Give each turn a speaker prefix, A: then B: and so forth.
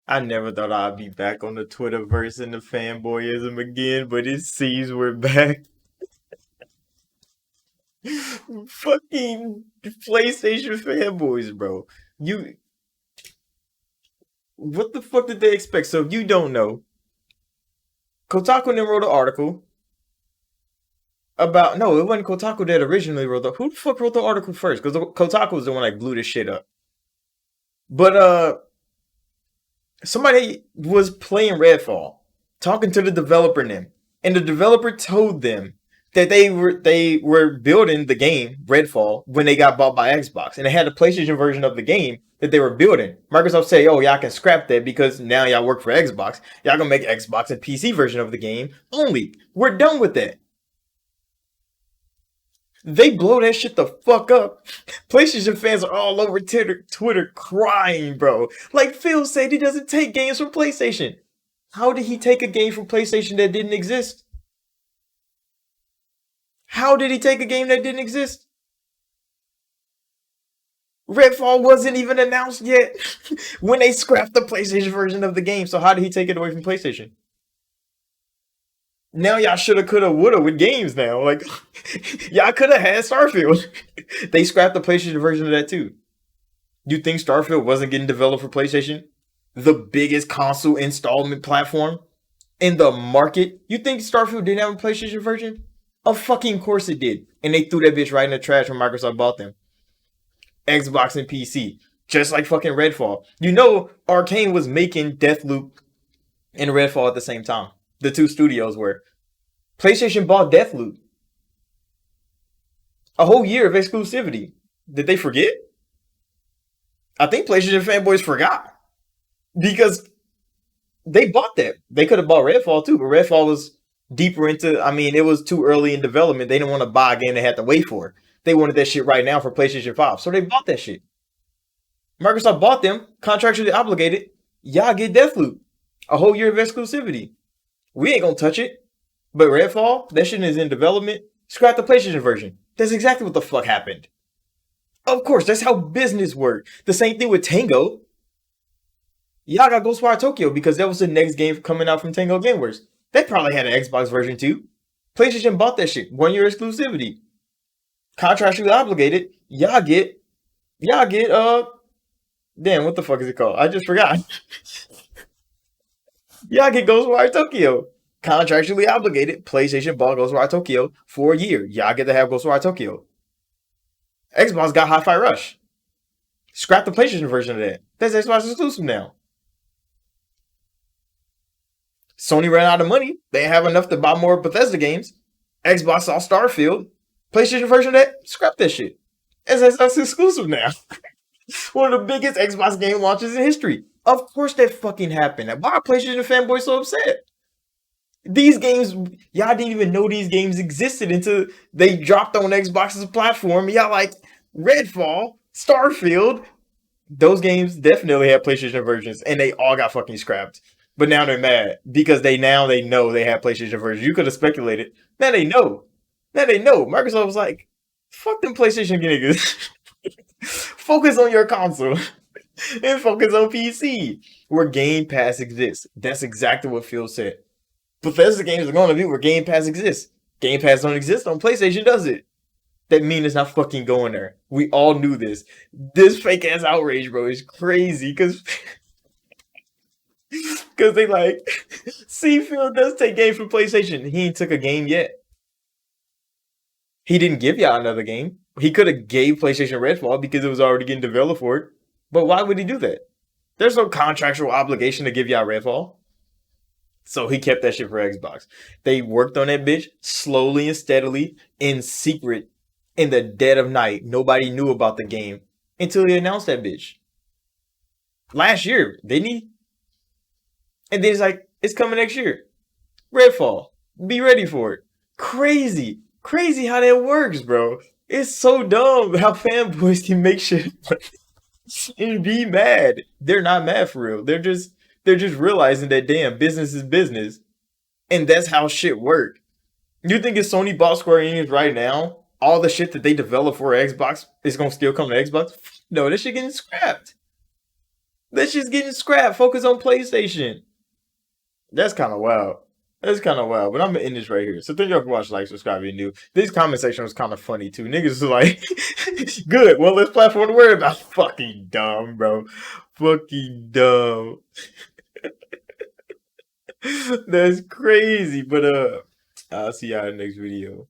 A: I never thought I'd be back on the Twitterverse and the fanboyism again, but it seems we're back. Fucking PlayStation fanboys, bro. You, what the fuck did they expect? So if you don't know, Kotaku then wrote an article about, no, it wasn't Kotaku that originally wrote the, who the fuck wrote the article first? Because Kotaku was the one that blew this shit up. But somebody was playing Redfall, talking to the developer name, and the developer told them that they were building the game Redfall when they got bought by Xbox, and they had a PlayStation version of the game that they were building. Microsoft say, "Oh, y'all can scrap that because now y'all work for Xbox. Y'all gonna make Xbox and PC version of the game only. We're done with that." They blow that shit the fuck up. PlayStation fans are all over Twitter crying, bro. Like Phil said, he doesn't take games from PlayStation. How did he take a game from PlayStation that didn't exist? How did he take a game that didn't exist? Redfall wasn't even announced yet when they scrapped the PlayStation version of the game. So how did he take it away from PlayStation? Now y'all shoulda, coulda, woulda with games now. Like y'all coulda had Starfield. They scrapped the PlayStation version of that too. You think Starfield wasn't getting developed for PlayStation? The biggest console installment platform in the market. You think Starfield didn't have a PlayStation version? Of fucking course it did. And they threw that bitch right in the trash when Microsoft bought them. Xbox and PC. Just like fucking Redfall. You know, Arcane was making Deathloop and Redfall at the same time. The two studios were. PlayStation bought Deathloop. A whole year of exclusivity. Did they forget? I think PlayStation fanboys forgot. Because they bought that. They could have bought Redfall too, but Redfall was deeper into, I mean, it was too early in development. They didn't want to buy a game they had to wait for. They wanted that shit right now for PlayStation 5. So they bought that shit. Microsoft bought them, contractually obligated. Y'all get Deathloop. A whole year of exclusivity. We ain't gonna touch it. But Redfall, that shit is in development. Scrap the PlayStation version. That's exactly what the fuck happened. Of course, that's how business works. The same thing with Tango. Y'all got Ghostwire Tokyo because that was the next game coming out from Tango Gameworks. They probably had an Xbox version too. PlayStation bought that shit. 1 year exclusivity. Contractually obligated. Y'all get damn, what the fuck is it called? I just forgot. Y'all get Ghostwire Tokyo. Contractually obligated. PlayStation bought Ghostwire Tokyo for a year. Y'all get to have Ghostwire Tokyo. Xbox got Hi-Fi Rush. Scrap the PlayStation version of that. That's Xbox exclusive now. Sony ran out of money. They didn't have enough to buy more Bethesda games. Xbox saw Starfield. PlayStation version of that, scrap that shit. It's Xbox exclusive now. One of the biggest Xbox game launches in history. Of course that fucking happened. Why are PlayStation fanboys so upset? These games, y'all didn't even know these games existed until they dropped on Xbox's platform. Y'all like Redfall, Starfield. Those games definitely have PlayStation versions, and they all got fucking scrapped. But now they're mad because they know they have PlayStation versions. You could have speculated. Now they know. Now they know. Microsoft was like, fuck them PlayStation niggas. Focus on your console and focus on PC where Game Pass exists. That's exactly what Phil said. Bethesda games are going to be where Game Pass exists. Game Pass don't exist on PlayStation, does it? That means it's not fucking going there. We all knew this. This fake ass outrage, bro, is crazy because they like, see, Phil does take games from PlayStation. He ain't took a game yet. He didn't give y'all another game. He could have gave PlayStation Redfall because it was already getting developed for it. But why would he do that? There's no contractual obligation to give y'all Redfall. So he kept that shit for Xbox. They worked on that bitch slowly and steadily in secret in the dead of night. Nobody knew about the game until he announced that bitch. Last year, didn't he? And then he's like, it's coming next year. Redfall. Be ready for it. Crazy. Crazy how that works, bro. It's so dumb how fanboys can make shit and be mad. They're not mad for real. They're just realizing that damn business is business. And that's how shit work. You think if Sony bought Square Enix right now, all the shit that they develop for Xbox is gonna still come to Xbox? No, this shit getting scrapped. That shit's getting scrapped. Focus on PlayStation. That's kind of wild. That's kind of wild. But I'm gonna end this right here. So thank y'all for watching, like, subscribe, if you're new. This comment section was kind of funny too. Niggas is like, good. Well, this platform to worry about. Fucking dumb, bro. Fucking dumb. That's crazy. But I'll see y'all in the next video.